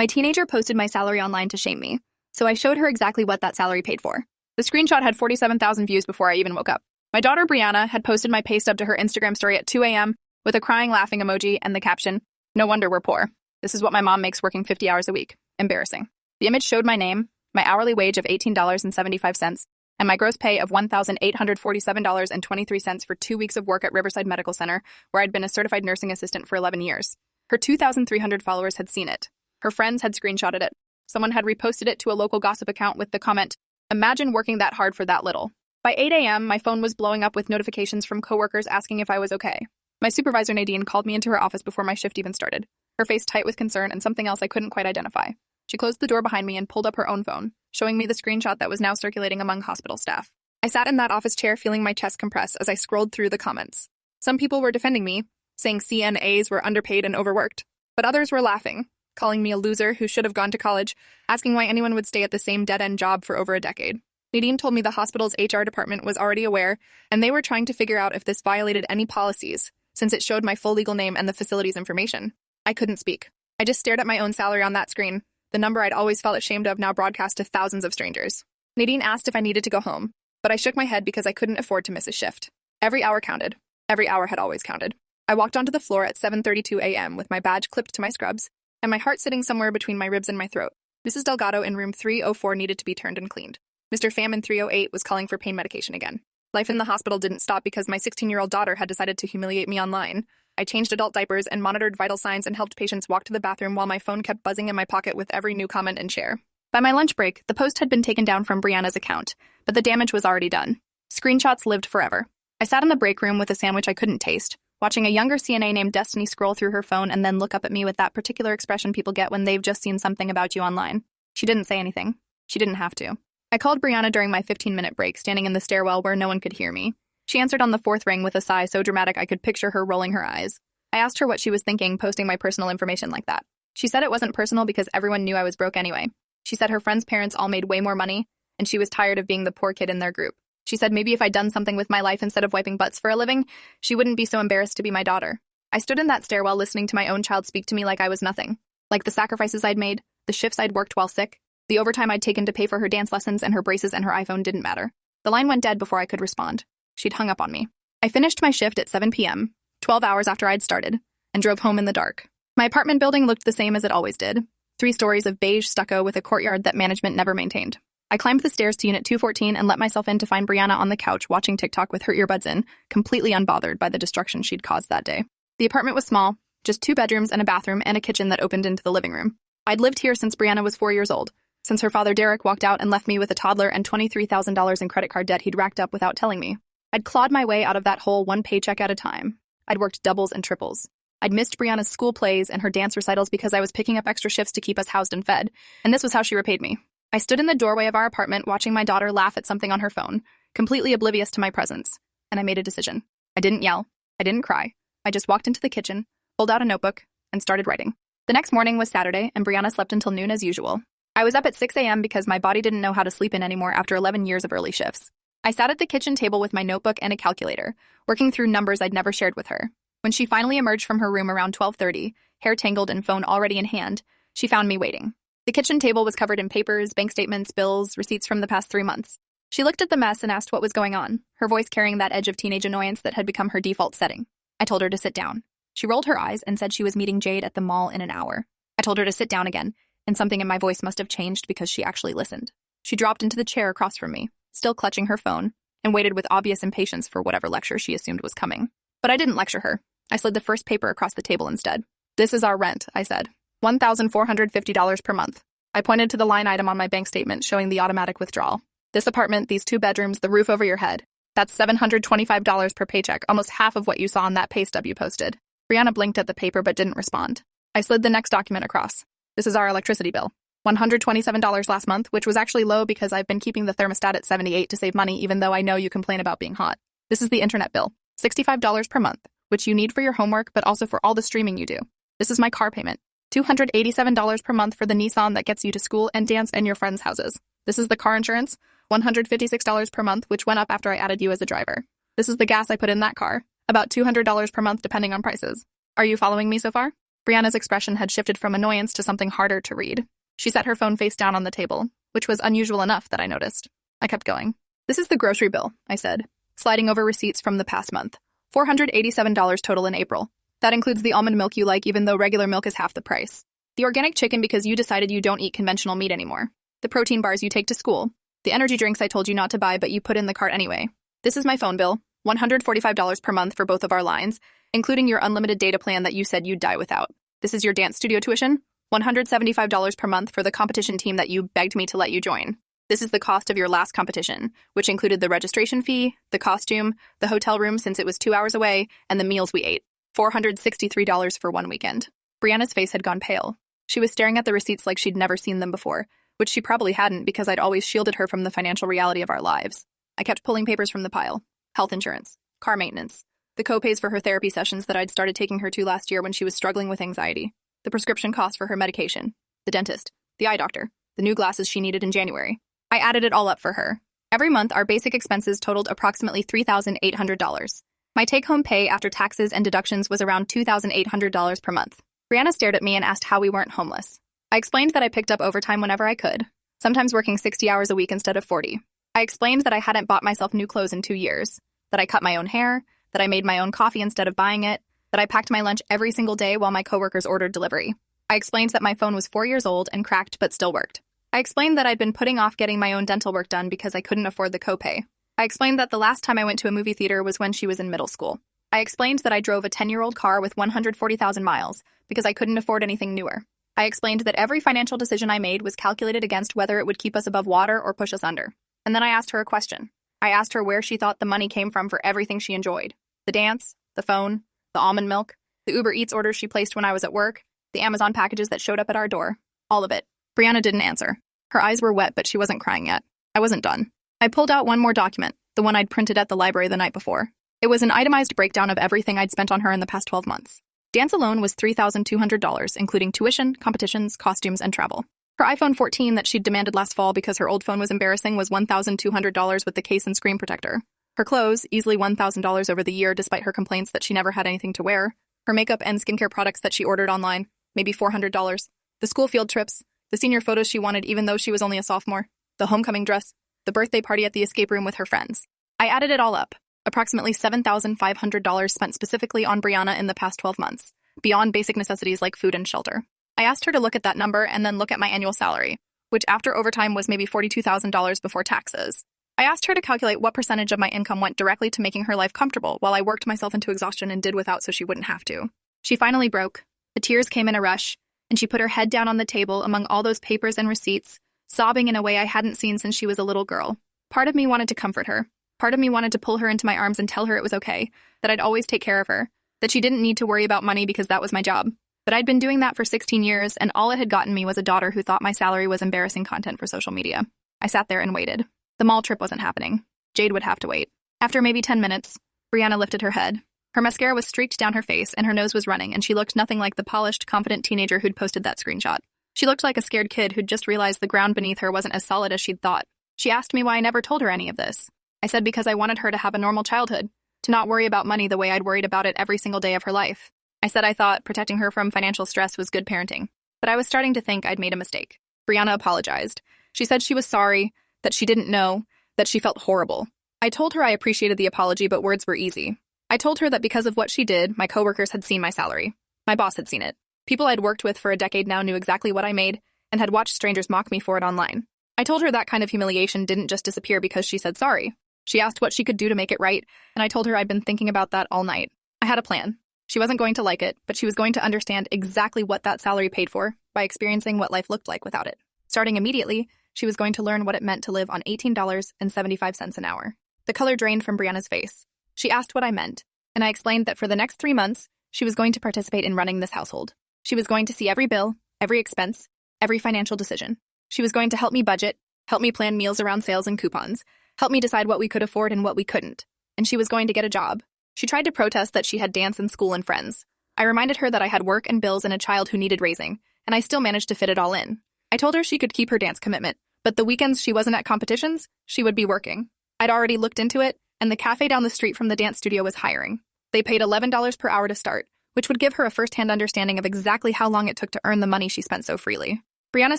My teenager posted my salary online to shame me, so I showed her exactly what that salary paid for. The screenshot had 47,000 views before I even woke up. My daughter Brianna had posted my pay stub to her Instagram story at 2 a.m. with a crying laughing emoji and the caption, "No wonder we're poor. This is what my mom makes working 50 hours a week. Embarrassing." The image showed my name, my hourly wage of $18.75, and my gross pay of $1,847.23 for 2 weeks of work at Riverside Medical Center, where I'd been a certified nursing assistant for 11 years. Her 2,300 followers had seen it. Her friends had screenshotted it. Someone had reposted it to a local gossip account with the comment, "Imagine working that hard for that little." By 8 a.m., my phone was blowing up with notifications from coworkers asking if I was okay. My supervisor Nadine called me into her office before my shift even started, her face tight with concern and something else I couldn't quite identify. She closed the door behind me and pulled up her own phone, showing me the screenshot that was now circulating among hospital staff. I sat in that office chair feeling my chest compress as I scrolled through the comments. Some people were defending me, saying CNAs were underpaid and overworked, but others were laughing, calling me a loser who should have gone to college, asking why anyone would stay at the same dead-end job for over a decade. Nadine told me the hospital's HR department was already aware, and they were trying to figure out if this violated any policies, since it showed my full legal name and the facility's information. I couldn't speak. I just stared at my own salary on that screen, the number I'd always felt ashamed of now broadcast to thousands of strangers. Nadine asked if I needed to go home, but I shook my head because I couldn't afford to miss a shift. Every hour counted. Every hour had always counted. I walked onto the floor at 7:32 a.m. with my badge clipped to my scrubs, and my heart sitting somewhere between my ribs and my throat. Mrs. Delgado in room 304 needed to be turned and cleaned. Mr. Pham in 308 was calling for pain medication again. Life in the hospital didn't stop because my 16-year-old daughter had decided to humiliate me online. I changed adult diapers and monitored vital signs and helped patients walk to the bathroom while my phone kept buzzing in my pocket with every new comment and share. By my lunch break, the post had been taken down from Brianna's account, but the damage was already done. Screenshots lived forever. I sat in the break room with a sandwich I couldn't taste, watching a younger CNA named Destiny scroll through her phone and then look up at me with that particular expression people get when they've just seen something about you online. She didn't say anything. She didn't have to. I called Brianna during my 15-minute break, standing in the stairwell where no one could hear me. She answered on the fourth ring with a sigh so dramatic I could picture her rolling her eyes. I asked her what she was thinking posting my personal information like that. She said it wasn't personal because everyone knew I was broke anyway. She said her friends' parents all made way more money, and she was tired of being the poor kid in their group. She said maybe if I'd done something with my life instead of wiping butts for a living, she wouldn't be so embarrassed to be my daughter. I stood in that stairwell listening to my own child speak to me like I was nothing. Like the sacrifices I'd made, the shifts I'd worked while sick, the overtime I'd taken to pay for her dance lessons and her braces and her iPhone didn't matter. The line went dead before I could respond. She'd hung up on me. I finished my shift at 7 p.m., 12 hours after I'd started, and drove home in the dark. My apartment building looked the same as it always did. 3 stories of beige stucco with a courtyard that management never maintained. I climbed the stairs to Unit 214 and let myself in to find Brianna on the couch watching TikTok with her earbuds in, completely unbothered by the destruction she'd caused that day. The apartment was small, just 2 bedrooms and a bathroom and a kitchen that opened into the living room. I'd lived here since Brianna was 4 years old, since her father Derek walked out and left me with a toddler and $23,000 in credit card debt he'd racked up without telling me. I'd clawed my way out of that hole one paycheck at a time. I'd worked doubles and triples. I'd missed Brianna's school plays and her dance recitals because I was picking up extra shifts to keep us housed and fed, and this was how she repaid me. I stood in the doorway of our apartment watching my daughter laugh at something on her phone, completely oblivious to my presence, and I made a decision. I didn't yell. I didn't cry. I just walked into the kitchen, pulled out a notebook, and started writing. The next morning was Saturday, and Brianna slept until noon as usual. I was up at 6 a.m. because my body didn't know how to sleep in anymore after 11 years of early shifts. I sat at the kitchen table with my notebook and a calculator, working through numbers I'd never shared with her. When she finally emerged from her room around 12:30, hair tangled and phone already in hand, she found me waiting. The kitchen table was covered in papers, bank statements, bills, receipts from the past 3 months. She looked at the mess and asked what was going on, her voice carrying that edge of teenage annoyance that had become her default setting. I told her to sit down. She rolled her eyes and said she was meeting Jade at the mall in an hour. I told her to sit down again, and something in my voice must have changed because she actually listened. She dropped into the chair across from me, still clutching her phone, and waited with obvious impatience for whatever lecture she assumed was coming. But I didn't lecture her. I slid the first paper across the table instead. "This is our rent," I said. $1,450 per month. I pointed to the line item on my bank statement showing the automatic withdrawal. "This apartment, these 2 bedrooms, the roof over your head. That's $725 per paycheck, almost half of what you saw on that pay stub you posted." Brianna blinked at the paper but didn't respond. I slid the next document across. "This is our electricity bill. $127 last month, which was actually low because I've been keeping the thermostat at 78 to save money even though I know you complain about being hot. This is the internet bill. $65 per month, which you need for your homework but also for all the streaming you do. This is my car payment. $287 per month for the Nissan that gets you to school and dance in your friends' houses. This is the car insurance, $156 per month, which went up after I added you as a driver. This is the gas I put in that car, about $200 per month depending on prices. Are you following me so far?" Brianna's expression had shifted from annoyance to something harder to read. She set her phone face down on the table, which was unusual enough that I noticed. I kept going. "This is the grocery bill," I said, sliding over receipts from the past month. $487 total in April. That includes the almond milk you like, even though regular milk is half the price. The organic chicken because you decided you don't eat conventional meat anymore. The protein bars you take to school. The energy drinks I told you not to buy but you put in the cart anyway. This is my phone bill, $145 per month for both of our lines, including your unlimited data plan that you said you'd die without. This is your dance studio tuition, $175 per month for the competition team that you begged me to let you join. This is the cost of your last competition, which included the registration fee, the costume, the hotel room since it was 2 hours away, and the meals we ate. $463 for one weekend. Brianna's face had gone pale. She was staring at the receipts like she'd never seen them before, which she probably hadn't because I'd always shielded her from the financial reality of our lives. I kept pulling papers from the pile. Health insurance, car maintenance, the co-pays for her therapy sessions that I'd started taking her to last year when she was struggling with anxiety, the prescription costs for her medication, the dentist, the eye doctor, the new glasses she needed in January. I added it all up for her. Every month, our basic expenses totaled approximately $3,800. My take-home pay after taxes and deductions was around $2,800 per month. Brianna stared at me and asked how we weren't homeless. I explained that I picked up overtime whenever I could, sometimes working 60 hours a week instead of 40. I explained that I hadn't bought myself new clothes in 2 years, that I cut my own hair, that I made my own coffee instead of buying it, that I packed my lunch every single day while my coworkers ordered delivery. I explained that my phone was 4 years old and cracked but still worked. I explained that I'd been putting off getting my own dental work done because I couldn't afford the copay. I explained that the last time I went to a movie theater was when she was in middle school. I explained that I drove a 10-year-old car with 140,000 miles because I couldn't afford anything newer. I explained that every financial decision I made was calculated against whether it would keep us above water or push us under. And then I asked her a question. I asked her where she thought the money came from for everything she enjoyed. The dance, the phone, the almond milk, the Uber Eats orders she placed when I was at work, the Amazon packages that showed up at our door. All of it. Brianna didn't answer. Her eyes were wet, but she wasn't crying yet. I wasn't done. I pulled out one more document, the one I'd printed at the library the night before. It was an itemized breakdown of everything I'd spent on her in the past 12 months. Dance alone was $3,200, including tuition, competitions, costumes, and travel. Her iPhone 14 that she'd demanded last fall because her old phone was embarrassing was $1,200 with the case and screen protector. Her clothes, easily $1,000 over the year despite her complaints that she never had anything to wear. Her makeup and skincare products that she ordered online, maybe $400. The school field trips, the senior photos she wanted even though she was only a sophomore, the homecoming dress, the birthday party at the escape room with her friends. I added it all up. Approximately $7,500 spent specifically on Brianna in the past 12 months, beyond basic necessities like food and shelter. I asked her to look at that number and then look at my annual salary, which after overtime was maybe $42,000 before taxes. I asked her to calculate what percentage of my income went directly to making her life comfortable while I worked myself into exhaustion and did without so she wouldn't have to. She finally broke. The tears came in a rush, and she put her head down on the table among all those papers and receipts, sobbing in a way I hadn't seen since she was a little girl. Part of me wanted to comfort her. Part of me wanted to pull her into my arms and tell her it was okay, that I'd always take care of her, that she didn't need to worry about money because that was my job. But I'd been doing that for 16 years, and all it had gotten me was a daughter who thought my salary was embarrassing content for social media. I sat there and waited. The mall trip wasn't happening. Jade would have to wait. After maybe 10 minutes, Brianna lifted her head. Her mascara was streaked down her face, and her nose was running, and she looked nothing like the polished, confident teenager who'd posted that screenshot. She looked like a scared kid who'd just realized the ground beneath her wasn't as solid as she'd thought. She asked me why I never told her any of this. I said because I wanted her to have a normal childhood, to not worry about money the way I'd worried about it every single day of her life. I said I thought protecting her from financial stress was good parenting, but I was starting to think I'd made a mistake. Brianna apologized. She said she was sorry, that she didn't know, that she felt horrible. I told her I appreciated the apology, but words were easy. I told her that because of what she did, my coworkers had seen my salary. My boss had seen it. People I'd worked with for a decade now knew exactly what I made and had watched strangers mock me for it online. I told her that kind of humiliation didn't just disappear because she said sorry. She asked what she could do to make it right, and I told her I'd been thinking about that all night. I had a plan. She wasn't going to like it, but she was going to understand exactly what that salary paid for by experiencing what life looked like without it. Starting immediately, she was going to learn what it meant to live on $18.75 an hour. The color drained from Brianna's face. She asked what I meant, and I explained that for the next 3 months, she was going to participate in running this household. She was going to see every bill, every expense, every financial decision. She was going to help me budget, help me plan meals around sales and coupons, help me decide what we could afford and what we couldn't. And she was going to get a job. She tried to protest that she had dance and school and friends. I reminded her that I had work and bills and a child who needed raising, and I still managed to fit it all in. I told her she could keep her dance commitment, but the weekends she wasn't at competitions, she would be working. I'd already looked into it, and the cafe down the street from the dance studio was hiring. They paid $11 per hour to start, which would give her a first-hand understanding of exactly how long it took to earn the money she spent so freely. Brianna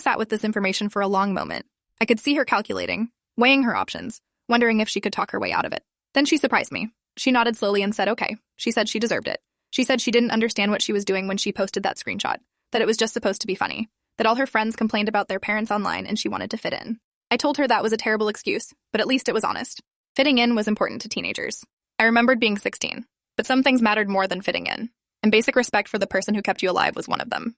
sat with this information for a long moment. I could see her calculating, weighing her options, wondering if she could talk her way out of it. Then she surprised me. She nodded slowly and said okay. She said she deserved it. She said she didn't understand what she was doing when she posted that screenshot, that it was just supposed to be funny, that all her friends complained about their parents online and she wanted to fit in. I told her that was a terrible excuse, but at least it was honest. Fitting in was important to teenagers. I remembered being 16, but some things mattered more than fitting in, and basic respect for the person who kept you alive was one of them.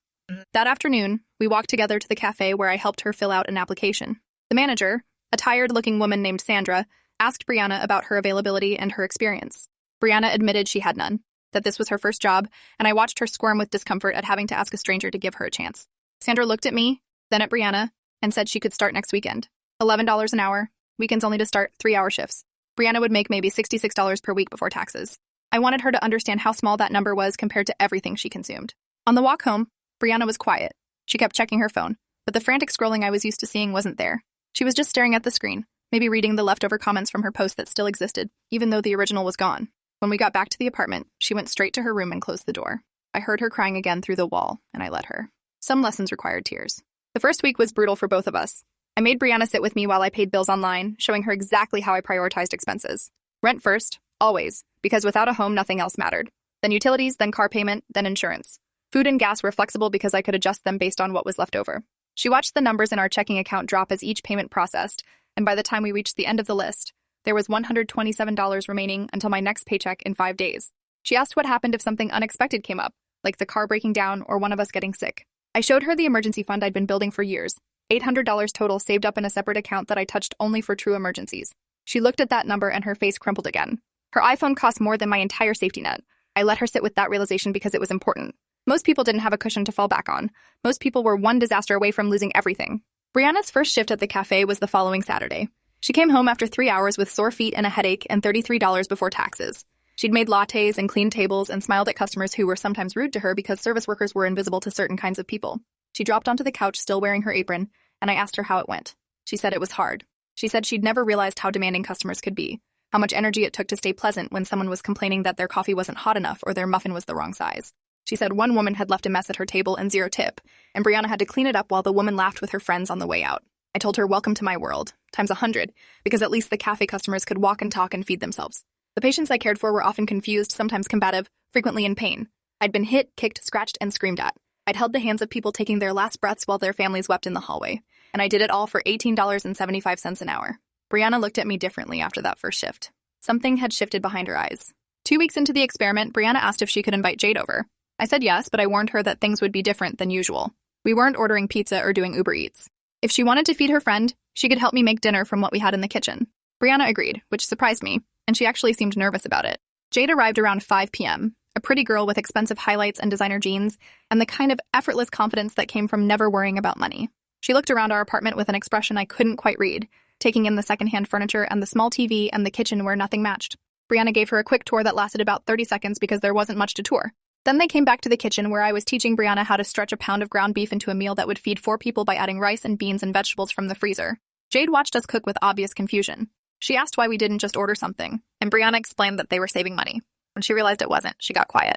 That afternoon, we walked together to the cafe where I helped her fill out an application. The manager, a tired-looking woman named Sandra, asked Brianna about her availability and her experience. Brianna admitted she had none, that this was her first job, and I watched her squirm with discomfort at having to ask a stranger to give her a chance. Sandra looked at me, then at Brianna, and said she could start next weekend. $11 an hour, weekends only to start, 3-hour shifts. Brianna would make maybe $66 per week before taxes. I wanted her to understand how small that number was compared to everything she consumed. On the walk home, Brianna was quiet. She kept checking her phone, but the frantic scrolling I was used to seeing wasn't there. She was just staring at the screen, maybe reading the leftover comments from her post that still existed, even though the original was gone. When we got back to the apartment, she went straight to her room and closed the door. I heard her crying again through the wall, and I let her. Some lessons required tears. The first week was brutal for both of us. I made Brianna sit with me while I paid bills online, showing her exactly how I prioritized expenses. Rent first, always, because without a home, nothing else mattered. Then utilities, then car payment, then insurance. Food and gas were flexible because I could adjust them based on what was left over. She watched the numbers in our checking account drop as each payment processed, and by the time we reached the end of the list, there was $127 remaining until my next paycheck in 5 days. She asked what happened if something unexpected came up, like the car breaking down or one of us getting sick. I showed her the emergency fund I'd been building for years, $800 total saved up in a separate account that I touched only for true emergencies. She looked at that number and her face crumpled again. Her iPhone cost more than my entire safety net. I let her sit with that realization because it was important. Most people didn't have a cushion to fall back on. Most people were one disaster away from losing everything. Brianna's first shift at the cafe was the following Saturday. She came home after 3 hours with sore feet and a headache and $33 before taxes. She'd made lattes and cleaned tables and smiled at customers who were sometimes rude to her because service workers were invisible to certain kinds of people. She dropped onto the couch still wearing her apron, and I asked her how it went. She said it was hard. She said she'd never realized how demanding customers could be, how much energy it took to stay pleasant when someone was complaining that their coffee wasn't hot enough or their muffin was the wrong size. She said one woman had left a mess at her table and 0 tip, and Brianna had to clean it up while the woman laughed with her friends on the way out. I told her welcome to my world, times 100, because at least the cafe customers could walk and talk and feed themselves. The patients I cared for were often confused, sometimes combative, frequently in pain. I'd been hit, kicked, scratched, and screamed at. I'd held the hands of people taking their last breaths while their families wept in the hallway, and I did it all for $18.75 an hour. Brianna looked at me differently after that first shift. Something had shifted behind her eyes. 2 weeks into the experiment, Brianna asked if she could invite Jade over. I said yes, but I warned her that things would be different than usual. We weren't ordering pizza or doing Uber Eats. If she wanted to feed her friend, she could help me make dinner from what we had in the kitchen. Brianna agreed, which surprised me, and she actually seemed nervous about it. Jade arrived around 5 p.m., a pretty girl with expensive highlights and designer jeans, and the kind of effortless confidence that came from never worrying about money. She looked around our apartment with an expression I couldn't quite read, taking in the secondhand furniture and the small TV and the kitchen where nothing matched. Brianna gave her a quick tour that lasted about 30 seconds because there wasn't much to tour. Then they came back to the kitchen where I was teaching Brianna how to stretch a pound of ground beef into a meal that would feed 4 people by adding rice and beans and vegetables from the freezer. Jade watched us cook with obvious confusion. She asked why we didn't just order something, and Brianna explained that they were saving money. When she realized it wasn't, she got quiet.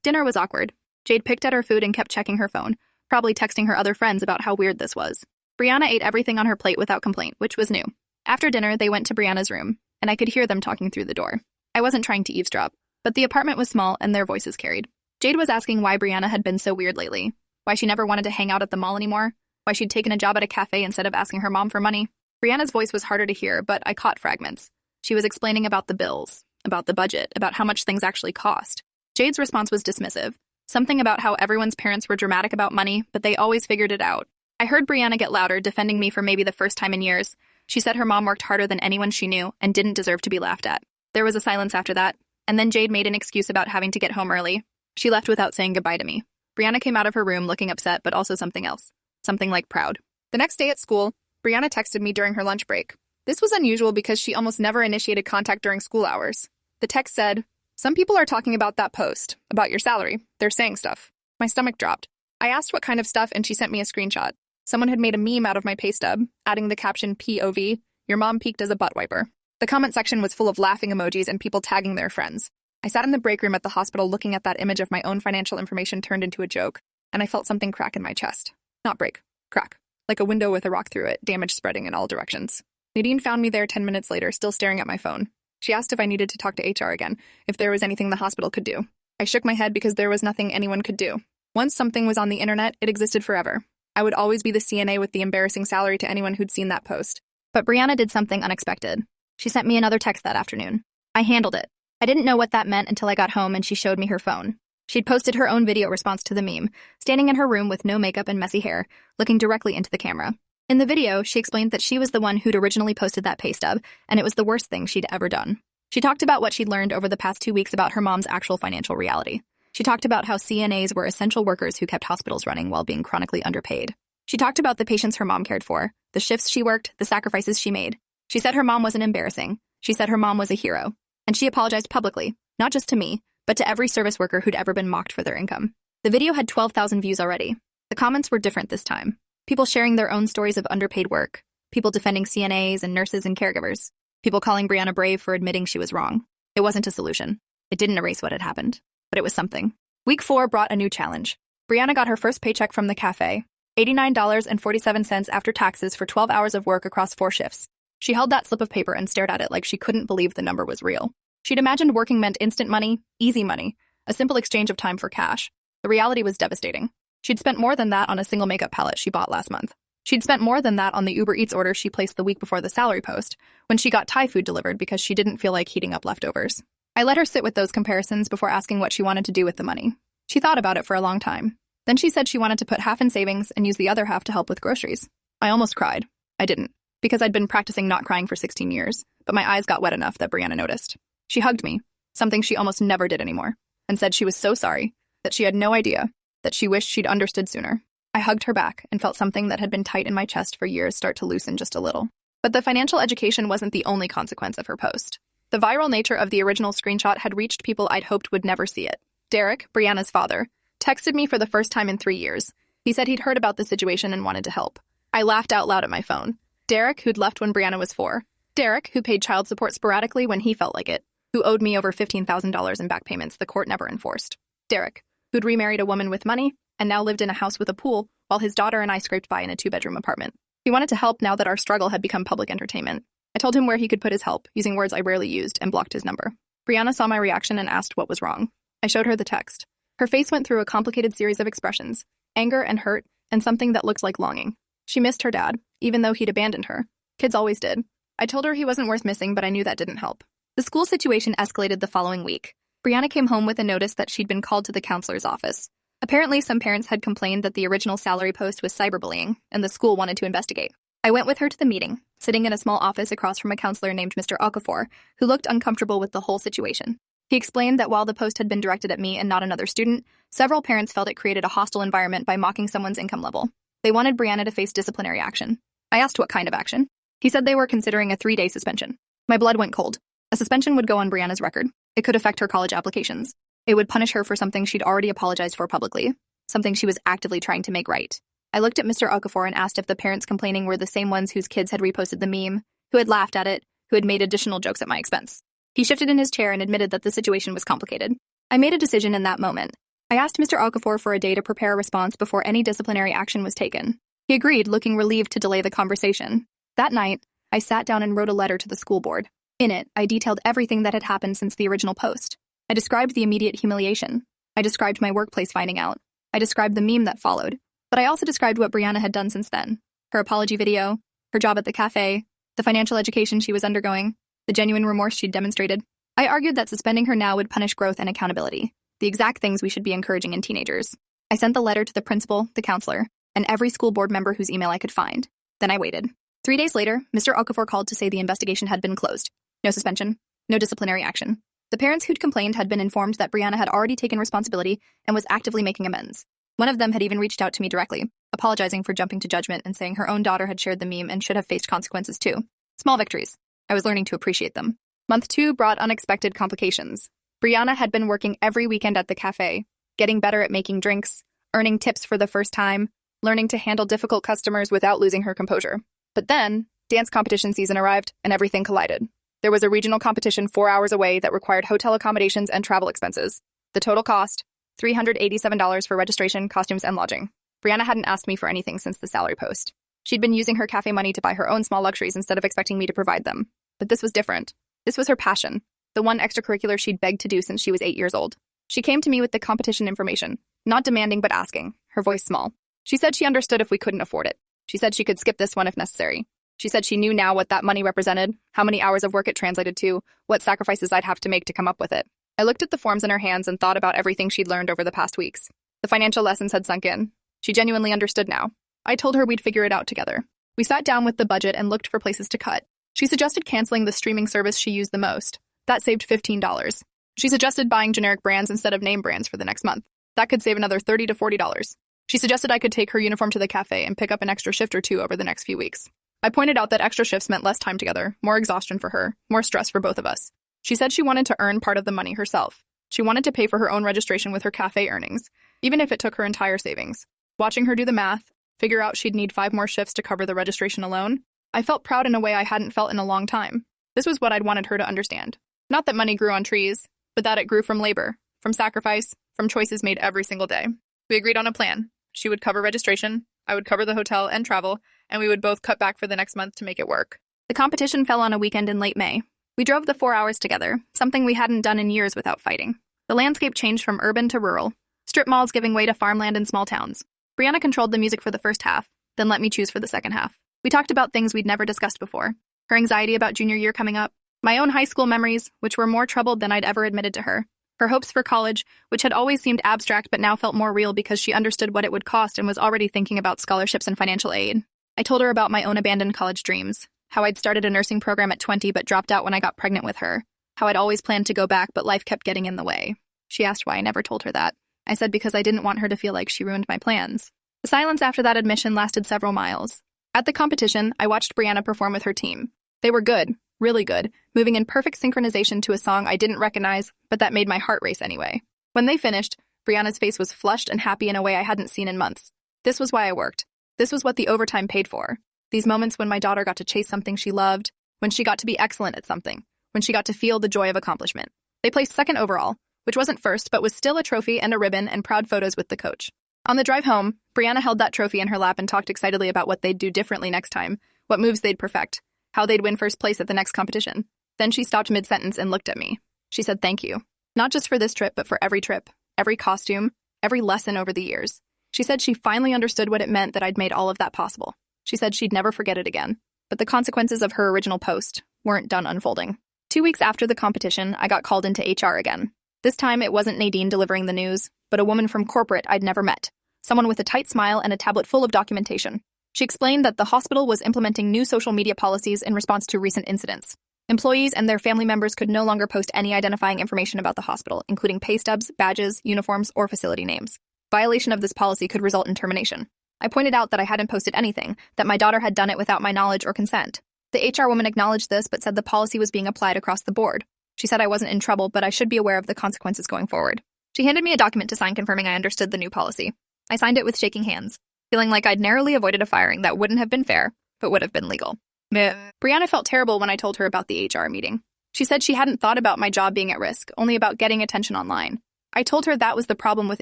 Dinner was awkward. Jade picked at her food and kept checking her phone, probably texting her other friends about how weird this was. Brianna ate everything on her plate without complaint, which was new. After dinner, they went to Brianna's room, and I could hear them talking through the door. I wasn't trying to eavesdrop, but the apartment was small and their voices carried. Jade was asking why Brianna had been so weird lately, why she never wanted to hang out at the mall anymore, why she'd taken a job at a cafe instead of asking her mom for money. Brianna's voice was harder to hear, but I caught fragments. She was explaining about the bills, about the budget, about how much things actually cost. Jade's response was dismissive. Something about how everyone's parents were dramatic about money, but they always figured it out. I heard Brianna get louder, defending me for maybe the first time in years. She said her mom worked harder than anyone she knew and didn't deserve to be laughed at. There was a silence after that, and then Jade made an excuse about having to get home early. She left without saying goodbye to me. Brianna came out of her room looking upset, but also something else. Something like proud. The next day at school, Brianna texted me during her lunch break. This was unusual because she almost never initiated contact during school hours. The text said, "Some people are talking about that post, about your salary. They're saying stuff." My stomach dropped. I asked what kind of stuff, and she sent me a screenshot. Someone had made a meme out of my pay stub, adding the caption POV, "Your mom peaked as a butt wiper." The comment section was full of laughing emojis and people tagging their friends. I sat in the break room at the hospital looking at that image of my own financial information turned into a joke, and I felt something crack in my chest. Not break, crack. Like a window with a rock through it, damage spreading in all directions. Nadine found me there 10 minutes later, still staring at my phone. She asked if I needed to talk to HR again, if there was anything the hospital could do. I shook my head because there was nothing anyone could do. Once something was on the internet, it existed forever. I would always be the CNA with the embarrassing salary to anyone who'd seen that post. But Brianna did something unexpected. She sent me another text that afternoon. I handled it. I didn't know what that meant until I got home and she showed me her phone. She'd posted her own video response to the meme, standing in her room with no makeup and messy hair, looking directly into the camera. In the video, she explained that she was the one who'd originally posted that pay stub, and it was the worst thing she'd ever done. She talked about what she'd learned over the past 2 weeks about her mom's actual financial reality. She talked about how CNAs were essential workers who kept hospitals running while being chronically underpaid. She talked about the patients her mom cared for, the shifts she worked, the sacrifices she made. She said her mom wasn't embarrassing. She said her mom was a hero. And she apologized publicly, not just to me, but to every service worker who'd ever been mocked for their income. The video had 12,000 views already. The comments were different this time. People sharing their own stories of underpaid work. People defending CNAs and nurses and caregivers. People calling Brianna brave for admitting she was wrong. It wasn't a solution. It didn't erase what had happened. But it was something. Week 4 brought a new challenge. Brianna got her first paycheck from the cafe. $89.47 after taxes for 12 hours of work across 4 shifts. She held that slip of paper and stared at it like she couldn't believe the number was real. She'd imagined working meant instant money, easy money, a simple exchange of time for cash. The reality was devastating. She'd spent more than that on a single makeup palette she bought last month. She'd spent more than that on the Uber Eats order she placed the week before the salary post, when she got Thai food delivered because she didn't feel like heating up leftovers. I let her sit with those comparisons before asking what she wanted to do with the money. She thought about it for a long time. Then she said she wanted to put half in savings and use the other half to help with groceries. I almost cried. I didn't, because I'd been practicing not crying for 16 years, but my eyes got wet enough that Brianna noticed. She hugged me, something she almost never did anymore, and said she was so sorry, that she had no idea, that she wished she'd understood sooner. I hugged her back and felt something that had been tight in my chest for years start to loosen just a little. But the financial education wasn't the only consequence of her post. The viral nature of the original screenshot had reached people I'd hoped would never see it. Derek, Brianna's father, texted me for the first time in 3 years. He said he'd heard about the situation and wanted to help. I laughed out loud at my phone. Derek, who'd left when Brianna was 4. Derek, who paid child support sporadically when he felt like it. Who owed me over $15,000 in back payments the court never enforced. Derek, who'd remarried a woman with money and now lived in a house with a pool while his daughter and I scraped by in a 2-bedroom apartment. He wanted to help now that our struggle had become public entertainment. I told him where he could put his help, using words I rarely used, and blocked his number. Brianna saw my reaction and asked what was wrong. I showed her the text. Her face went through a complicated series of expressions, anger and hurt, and something that looked like longing. She missed her dad, even though he'd abandoned her. Kids always did. I told her he wasn't worth missing, but I knew that didn't help. The school situation escalated the following week. Brianna came home with a notice that she'd been called to the counselor's office. Apparently, some parents had complained that the original salary post was cyberbullying, and the school wanted to investigate. I went with her to the meeting, sitting in a small office across from a counselor named Mr. Okafor, who looked uncomfortable with the whole situation. He explained that while the post had been directed at me and not another student, several parents felt it created a hostile environment by mocking someone's income level. They wanted Brianna to face disciplinary action. I asked what kind of action. He said they were considering a 3-day suspension. My blood went cold. A suspension would go on Brianna's record. It could affect her college applications. It would punish her for something she'd already apologized for publicly, something she was actively trying to make right. I looked at Mr. Okafor and asked if the parents complaining were the same ones whose kids had reposted the meme, who had laughed at it, who had made additional jokes at my expense. He shifted in his chair and admitted that the situation was complicated. I made a decision in that moment. I asked Mr. Okafor for a day to prepare a response before any disciplinary action was taken. He agreed, looking relieved to delay the conversation. That night, I sat down and wrote a letter to the school board. In it, I detailed everything that had happened since the original post. I described the immediate humiliation. I described my workplace finding out. I described the meme that followed. But I also described what Brianna had done since then. Her apology video, her job at the cafe, the financial education she was undergoing, the genuine remorse she'd demonstrated. I argued that suspending her now would punish growth and accountability, the exact things we should be encouraging in teenagers. I sent the letter to the principal, the counselor, and every school board member whose email I could find. Then I waited. 3 days later, Mr. Okafor called to say the investigation had been closed. No suspension, no disciplinary action. The parents who'd complained had been informed that Brianna had already taken responsibility and was actively making amends. One of them had even reached out to me directly, apologizing for jumping to judgment and saying her own daughter had shared the meme and should have faced consequences too. Small victories. I was learning to appreciate them. Month 2 brought unexpected complications. Brianna had been working every weekend at the cafe, getting better at making drinks, earning tips for the first time, learning to handle difficult customers without losing her composure. But then, dance competition season arrived and everything collided. There was a regional competition 4 hours away that required hotel accommodations and travel expenses. The total cost, $387 for registration, costumes, and lodging. Brianna hadn't asked me for anything since the salary post. She'd been using her cafe money to buy her own small luxuries instead of expecting me to provide them. But this was different. This was her passion, the one extracurricular she'd begged to do since she was 8 years old. She came to me with the competition information, not demanding but asking, her voice small. She said she understood if we couldn't afford it. She said she could skip this one if necessary. She said she knew now what that money represented, how many hours of work it translated to, what sacrifices I'd have to make to come up with it. I looked at the forms in her hands and thought about everything she'd learned over the past weeks. The financial lessons had sunk in. She genuinely understood now. I told her we'd figure it out together. We sat down with the budget and looked for places to cut. She suggested canceling the streaming service she used the most. That saved $15. She suggested buying generic brands instead of name brands for the next month. That could save another $30 to $40. She suggested I could take her uniform to the cafe and pick up an extra shift or two over the next few weeks. I pointed out that extra shifts meant less time together, more exhaustion for her, more stress for both of us. She said she wanted to earn part of the money herself. She wanted to pay for her own registration with her cafe earnings, even if it took her entire savings. Watching her do the math, figure out she'd need 5 more shifts to cover the registration alone, I felt proud in a way I hadn't felt in a long time. This was what I'd wanted her to understand. Not that money grew on trees, but that it grew from labor, from sacrifice, from choices made every single day. We agreed on a plan. She would cover registration, I would cover the hotel and travel, and we would both cut back for the next month to make it work. The competition fell on a weekend in late May. We drove the 4 hours together, something we hadn't done in years without fighting. The landscape changed from urban to rural, strip malls giving way to farmland and small towns. Brianna controlled the music for the first half, then let me choose for the second half. We talked about things we'd never discussed before. Her anxiety about junior year coming up, my own high school memories, which were more troubled than I'd ever admitted to her, her hopes for college, which had always seemed abstract but now felt more real because she understood what it would cost and was already thinking about scholarships and financial aid. I told her about my own abandoned college dreams, how I'd started a nursing program at 20 but dropped out when I got pregnant with her, how I'd always planned to go back but life kept getting in the way. She asked why I never told her that. I said because I didn't want her to feel like she ruined my plans. The silence after that admission lasted several miles. At the competition, I watched Brianna perform with her team. They were good, really good, moving in perfect synchronization to a song I didn't recognize, but that made my heart race anyway. When they finished, Brianna's face was flushed and happy in a way I hadn't seen in months. This was why I worked. This was what the overtime paid for. These moments when my daughter got to chase something she loved, when she got to be excellent at something, when she got to feel the joy of accomplishment. They placed second overall, which wasn't first, but was still a trophy and a ribbon and proud photos with the coach. On the drive home, Brianna held that trophy in her lap and talked excitedly about what they'd do differently next time, what moves they'd perfect, how they'd win first place at the next competition. Then she stopped mid-sentence and looked at me. She said thank you. Not just for this trip, but for every trip, every costume, every lesson over the years. She said she finally understood what it meant that I'd made all of that possible. She said she'd never forget it again. But the consequences of her original post weren't done unfolding. 2 weeks after the competition, I got called into HR again. This time, it wasn't Nadine delivering the news, but a woman from corporate I'd never met. Someone with a tight smile and a tablet full of documentation. She explained that the hospital was implementing new social media policies in response to recent incidents. Employees and their family members could no longer post any identifying information about the hospital, including pay stubs, badges, uniforms, or facility names. Violation of this policy could result in termination. I pointed out that I hadn't posted anything, that my daughter had done it without my knowledge or consent. The HR woman acknowledged this but said the policy was being applied across the board. She said I wasn't in trouble, but I should be aware of the consequences going forward. She handed me a document to sign confirming I understood the new policy. I signed it with shaking hands, feeling like I'd narrowly avoided a firing that wouldn't have been fair, but would have been legal. Brianna felt terrible when I told her about the HR meeting. She said she hadn't thought about my job being at risk, only about getting attention online. I told her that was the problem with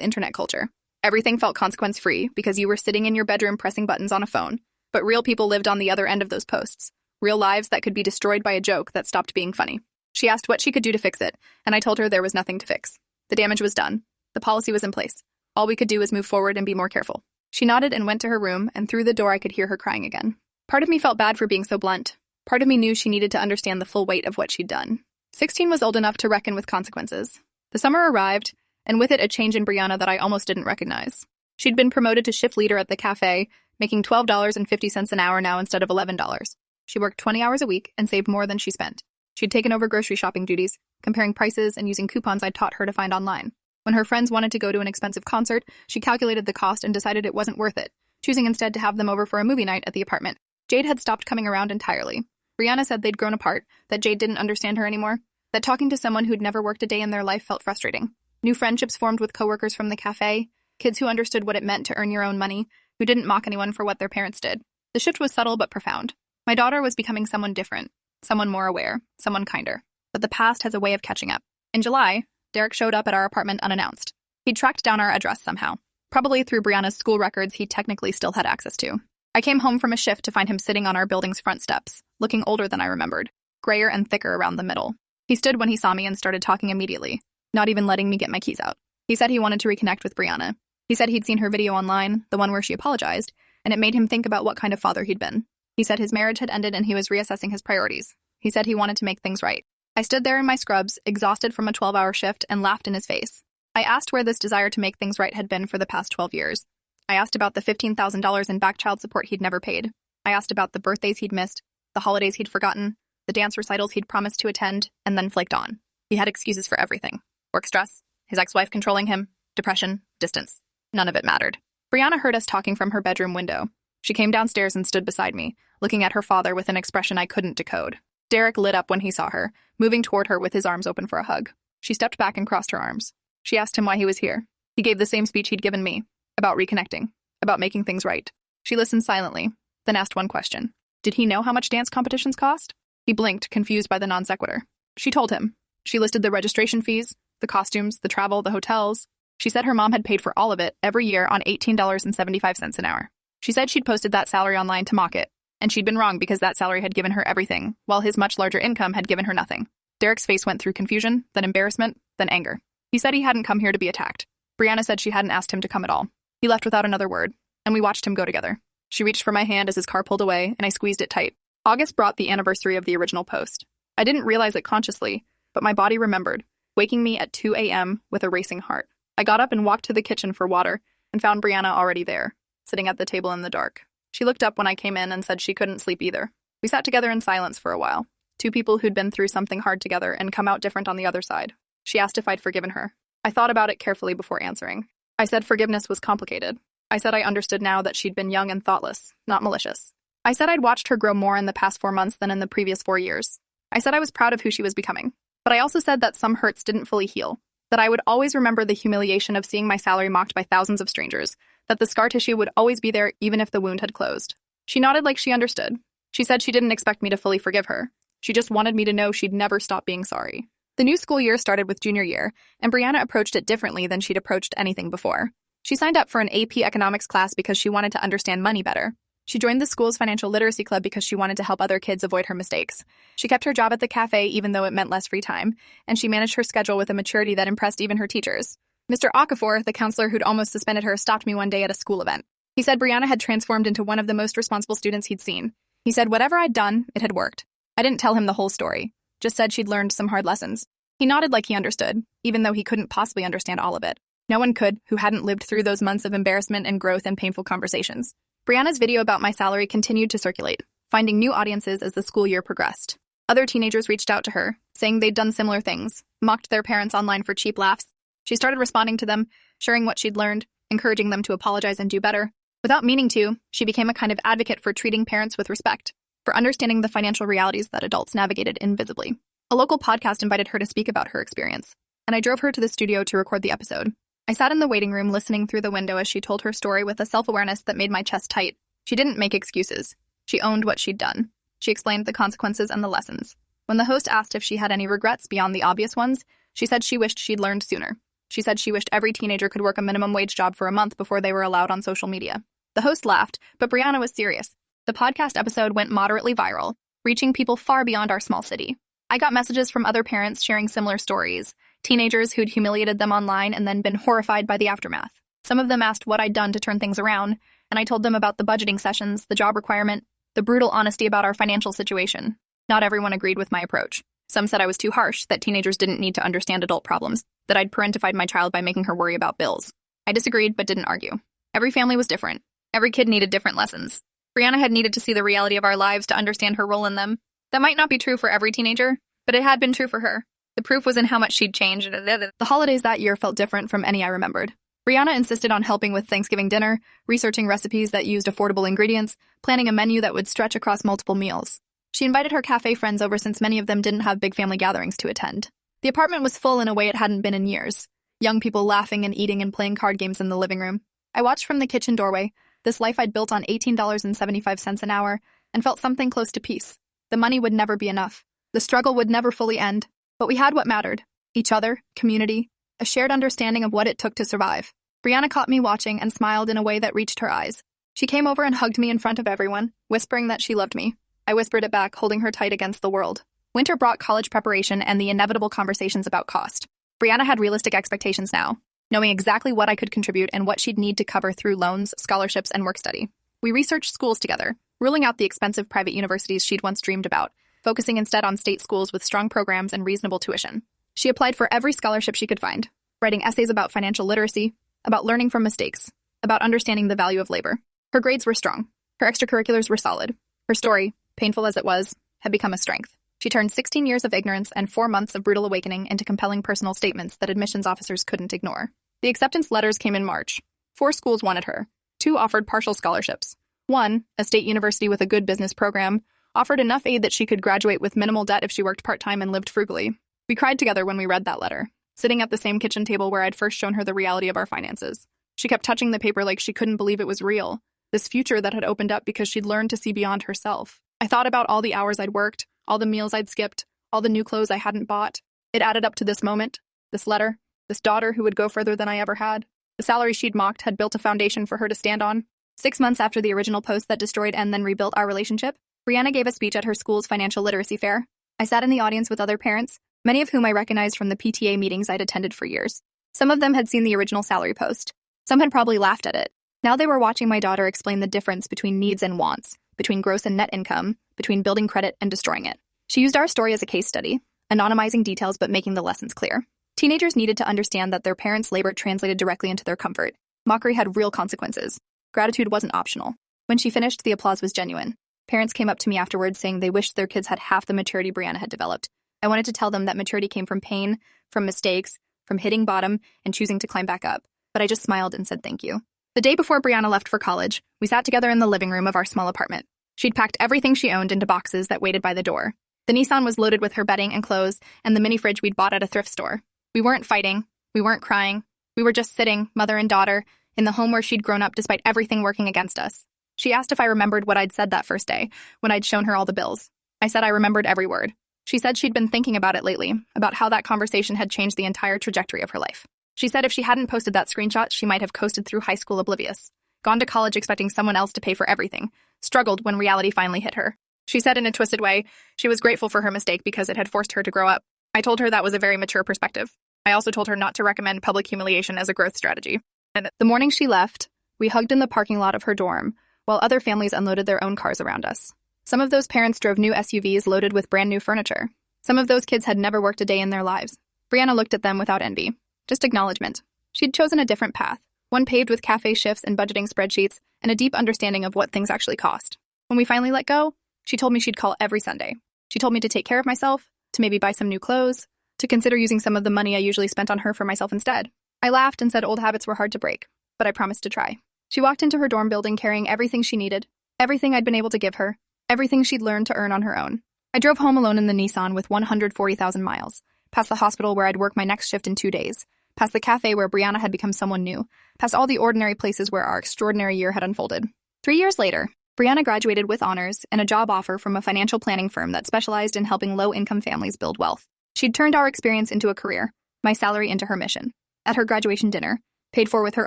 internet culture. Everything felt consequence-free because you were sitting in your bedroom pressing buttons on a phone, but real people lived on the other end of those posts. Real lives that could be destroyed by a joke that stopped being funny. She asked what she could do to fix it, and I told her there was nothing to fix. The damage was done. The policy was in place. All we could do was move forward and be more careful. She nodded and went to her room, and through the door I could hear her crying again. Part of me felt bad for being so blunt. Part of me knew she needed to understand the full weight of what she'd done. 16 was old enough to reckon with consequences. The summer arrived, and with it a change in Brianna that I almost didn't recognize. She'd been promoted to shift leader at the cafe, making $12.50 an hour now instead of $11. She worked 20 hours a week and saved more than she spent. She'd taken over grocery shopping duties, comparing prices and using coupons I'd taught her to find online. When her friends wanted to go to an expensive concert, she calculated the cost and decided it wasn't worth it, choosing instead to have them over for a movie night at the apartment. Jade had stopped coming around entirely. Brianna said they'd grown apart, that Jade didn't understand her anymore, that talking to someone who'd never worked a day in their life felt frustrating. New friendships formed with coworkers from the cafe, kids who understood what it meant to earn your own money, who didn't mock anyone for what their parents did. The shift was subtle but profound. My daughter was becoming someone different, someone more aware, someone kinder. But the past has a way of catching up. In July, Derek showed up at our apartment unannounced. He'd tracked down our address somehow, probably through Brianna's school records he technically still had access to. I came home from a shift to find him sitting on our building's front steps, looking older than I remembered, grayer and thicker around the middle. He stood when he saw me and started talking immediately, not even letting me get my keys out. He said he wanted to reconnect with Brianna. He said he'd seen her video online, the one where she apologized, and it made him think about what kind of father he'd been. He said his marriage had ended and he was reassessing his priorities. He said he wanted to make things right. I stood there in my scrubs, exhausted from a 12-hour shift, and laughed in his face. I asked where this desire to make things right had been for the past 12 years. I asked about the $15,000 in back child support he'd never paid. I asked about the birthdays he'd missed, the holidays he'd forgotten, the dance recitals he'd promised to attend, and then flaked on. He had excuses for everything. Work stress, his ex-wife controlling him, depression, distance. None of it mattered. Brianna heard us talking from her bedroom window. She came downstairs and stood beside me, looking at her father with an expression I couldn't decode. Derek lit up when he saw her, moving toward her with his arms open for a hug. She stepped back and crossed her arms. She asked him why he was here. He gave the same speech he'd given me, about reconnecting, about making things right. She listened silently, then asked one question. Did he know how much dance competitions cost? He blinked, confused by the non sequitur. She told him. She listed the registration fees, the costumes, the travel, the hotels. She said her mom had paid for all of it every year on $18.75 an hour. She said she'd posted that salary online to mock it, and she'd been wrong because that salary had given her everything, while his much larger income had given her nothing. Derek's face went through confusion, then embarrassment, then anger. He said he hadn't come here to be attacked. Brianna said she hadn't asked him to come at all. He left without another word, and we watched him go together. She reached for my hand as his car pulled away, and I squeezed it tight. August brought the anniversary of the original post. I didn't realize it consciously, but my body remembered, waking me at 2 a.m. with a racing heart. I got up and walked to the kitchen for water, and found Brianna already there, sitting at the table in the dark. She looked up when I came in and said she couldn't sleep either. We sat together in silence for a while, two people who'd been through something hard together and come out different on the other side. She asked if I'd forgiven her. I thought about it carefully before answering. I said forgiveness was complicated. I said I understood now that she'd been young and thoughtless, not malicious. I said I'd watched her grow more in the past 4 months than in the previous 4 years. I said I was proud of who she was becoming. But I also said that some hurts didn't fully heal, that I would always remember the humiliation of seeing my salary mocked by thousands of strangers, that the scar tissue would always be there even if the wound had closed. She nodded like she understood. She said she didn't expect me to fully forgive her. She just wanted me to know she'd never stop being sorry. The new school year started with junior year, and Brianna approached it differently than she'd approached anything before. She signed up for an AP economics class because she wanted to understand money better. She joined the school's financial literacy club because she wanted to help other kids avoid her mistakes. She kept her job at the cafe even though it meant less free time, and she managed her schedule with a maturity that impressed even her teachers. Mr. Okafor, the counselor who'd almost suspended her, stopped me one day at a school event. He said Brianna had transformed into one of the most responsible students he'd seen. He said whatever I'd done, it had worked. I didn't tell him the whole story, just said she'd learned some hard lessons. He nodded like he understood, even though he couldn't possibly understand all of it. No one could who hadn't lived through those months of embarrassment and growth and painful conversations. Brianna's video about my salary continued to circulate, finding new audiences as the school year progressed. Other teenagers reached out to her, saying they'd done similar things, mocked their parents online for cheap laughs. She started responding to them, sharing what she'd learned, encouraging them to apologize and do better. Without meaning to, she became a kind of advocate for treating parents with respect, for understanding the financial realities that adults navigated invisibly. A local podcast invited her to speak about her experience, and I drove her to the studio to record the episode. I sat in the waiting room listening through the window as she told her story with a self-awareness that made my chest tight. She didn't make excuses. She owned what she'd done. She explained the consequences and the lessons. When the host asked if she had any regrets beyond the obvious ones, she said she wished she'd learned sooner. She said she wished every teenager could work a minimum wage job for a month before they were allowed on social media. The host laughed, but Brianna was serious. The podcast episode went moderately viral, reaching people far beyond our small city. I got messages from other parents sharing similar stories, teenagers who'd humiliated them online and then been horrified by the aftermath. Some of them asked what I'd done to turn things around, and I told them about the budgeting sessions, the job requirement, the brutal honesty about our financial situation. Not everyone agreed with my approach. Some said I was too harsh, that teenagers didn't need to understand adult problems, that I'd parentified my child by making her worry about bills. I disagreed but didn't argue. Every family was different. Every kid needed different lessons. Brianna had needed to see the reality of our lives to understand her role in them. That might not be true for every teenager, but it had been true for her. The proof was in how much she'd changed. The holidays that year felt different from any I remembered. Brianna insisted on helping with Thanksgiving dinner, researching recipes that used affordable ingredients, planning a menu that would stretch across multiple meals. She invited her cafe friends over since many of them didn't have big family gatherings to attend. The apartment was full in a way it hadn't been in years. Young people laughing and eating and playing card games in the living room. I watched from the kitchen doorway, this life I'd built on $18.75 an hour, and felt something close to peace. The money would never be enough. The struggle would never fully end. But we had what mattered: each other, community, a shared understanding of what it took to survive. Brianna caught me watching and smiled in a way that reached her eyes. She came over and hugged me in front of everyone, whispering that she loved me. I whispered it back, holding her tight against the world. Winter brought college preparation and the inevitable conversations about cost. Brianna had realistic expectations now, knowing exactly what I could contribute and what she'd need to cover through loans, scholarships, and work study. We researched schools together, ruling out the expensive private universities she'd once dreamed about, focusing instead on state schools with strong programs and reasonable tuition. She applied for every scholarship she could find, writing essays about financial literacy, about learning from mistakes, about understanding the value of labor. Her grades were strong. Her extracurriculars were solid. Her story, painful as it was, had become a strength. She turned 16 years of ignorance and 4 months of brutal awakening into compelling personal statements that admissions officers couldn't ignore. The acceptance letters came in March. 4 schools wanted her. 2 offered partial scholarships. 1, a state university with a good business program, offered enough aid that she could graduate with minimal debt if she worked part-time and lived frugally. We cried together when we read that letter, sitting at the same kitchen table where I'd first shown her the reality of our finances. She kept touching the paper like she couldn't believe it was real, this future that had opened up because she'd learned to see beyond herself. I thought about all the hours I'd worked, all the meals I'd skipped, all the new clothes I hadn't bought. It added up to this moment, this letter, this daughter who would go further than I ever had. The salary she'd mocked had built a foundation for her to stand on. 6 months after the original post that destroyed and then rebuilt our relationship, Brianna gave a speech at her school's financial literacy fair. I sat in the audience with other parents, many of whom I recognized from the PTA meetings I'd attended for years. Some of them had seen the original salary post. Some had probably laughed at it. Now they were watching my daughter explain the difference between needs and wants, between gross and net income, between building credit and destroying it. She used our story as a case study, anonymizing details but making the lessons clear. Teenagers needed to understand that their parents' labor translated directly into their comfort. Mockery had real consequences. Gratitude wasn't optional. When she finished, the applause was genuine. Parents came up to me afterwards saying they wished their kids had half the maturity Brianna had developed. I wanted to tell them that maturity came from pain, from mistakes, from hitting bottom and choosing to climb back up. But I just smiled and said thank you. The day before Brianna left for college, we sat together in the living room of our small apartment. She'd packed everything she owned into boxes that waited by the door. The Nissan was loaded with her bedding and clothes and the mini fridge we'd bought at a thrift store. We weren't fighting. We weren't crying. We were just sitting, mother and daughter, in the home where she'd grown up despite everything working against us. She asked if I remembered what I'd said that first day, when I'd shown her all the bills. I said I remembered every word. She said she'd been thinking about it lately, about how that conversation had changed the entire trajectory of her life. She said if she hadn't posted that screenshot, she might have coasted through high school oblivious, gone to college expecting someone else to pay for everything, struggled when reality finally hit her. She said in a twisted way, she was grateful for her mistake because it had forced her to grow up. I told her that was a very mature perspective. I also told her not to recommend public humiliation as a growth strategy. And the morning she left, we hugged in the parking lot of her dorm, while other families unloaded their own cars around us. Some of those parents drove new SUVs loaded with brand new furniture. Some of those kids had never worked a day in their lives. Brianna looked at them without envy, just acknowledgement. She'd chosen a different path, one paved with cafe shifts and budgeting spreadsheets and a deep understanding of what things actually cost. When we finally let go, she told me she'd call every Sunday. She told me to take care of myself, to maybe buy some new clothes, to consider using some of the money I usually spent on her for myself instead. I laughed and said old habits were hard to break, but I promised to try. She walked into her dorm building carrying everything she needed, everything I'd been able to give her, everything she'd learned to earn on her own. I drove home alone in the Nissan with 140,000 miles, past the hospital where I'd work my next shift in 2 days, past the cafe where Brianna had become someone new, past all the ordinary places where our extraordinary year had unfolded. 3 years later, Brianna graduated with honors and a job offer from a financial planning firm that specialized in helping low-income families build wealth. She'd turned our experience into a career, my salary into her mission. At her graduation dinner, paid for with her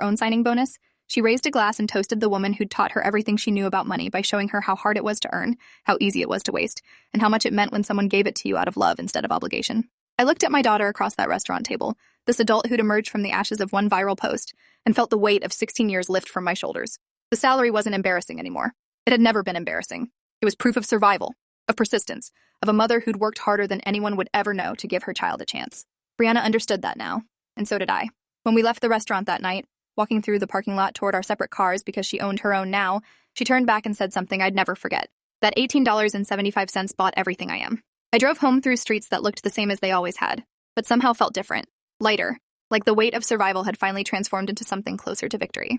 own signing bonus, she raised a glass and toasted the woman who'd taught her everything she knew about money by showing her how hard it was to earn, how easy it was to waste, and how much it meant when someone gave it to you out of love instead of obligation. I looked at my daughter across that restaurant table, this adult who'd emerged from the ashes of one viral post, and felt the weight of 16 years lift from my shoulders. The salary wasn't embarrassing anymore. It had never been embarrassing. It was proof of survival, of persistence, of a mother who'd worked harder than anyone would ever know to give her child a chance. Brianna understood that now, and so did I. When we left the restaurant that night, walking through the parking lot toward our separate cars because she owned her own now, she turned back and said something I'd never forget. That $18.75 bought everything I am. I drove home through streets that looked the same as they always had, but somehow felt different, lighter, like the weight of survival had finally transformed into something closer to victory.